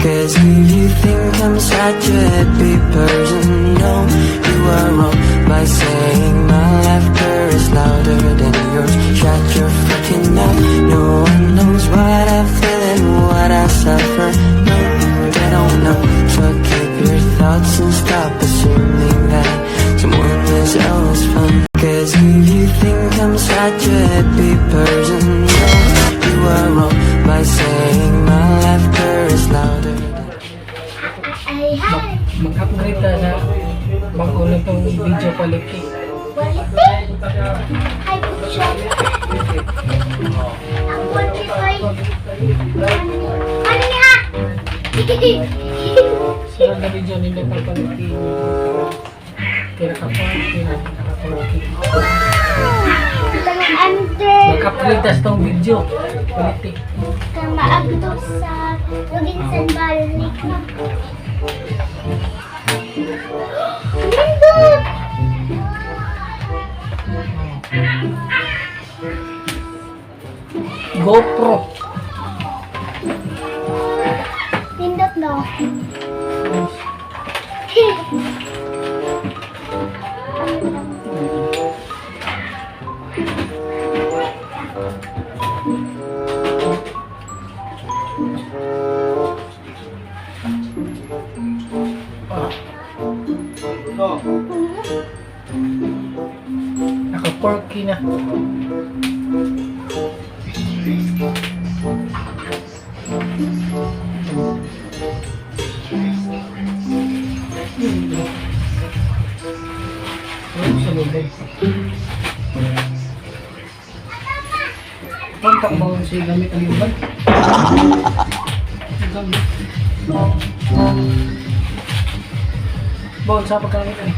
Cause you think I'm such a happy person. No, you are wrong by saying my laughter is louder than yours. Shut your freaking mouth. No one knows what I feel and what I suffer. No, they don't know. So keep your thoughts and stop assuming that someone is always fun. Cause you think I'm such a happy person. No, you are wrong by saying my laughter is louder. Mag-upgrade ka na bago na itong video quality. Quality? Ay, good job. Ang quality. Ano niya? Sila na video nila ng quality. Kinaka-quality na kinaka-quality. Mag-upgrade ka sa itong video quality. Maagto sa Robinson Balik na. Nindot! GoPro. Nindot no? Naka-porky na. Kontak mo si gamit ang iban. Gamit. Bawal sa pagkamit ay.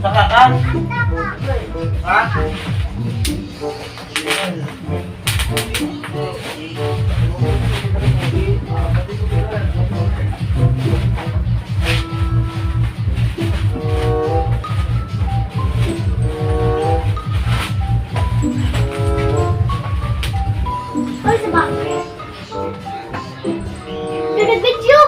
Sakakan? Ha? Ano sa ba? Nag-video!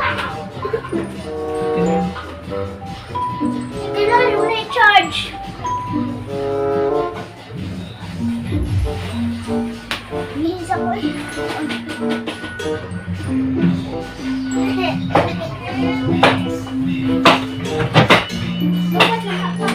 Kailangan mo na i-charge. Bihis ako eh. Dapat lang ako.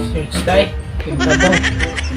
Search tayo. Tingnan mo.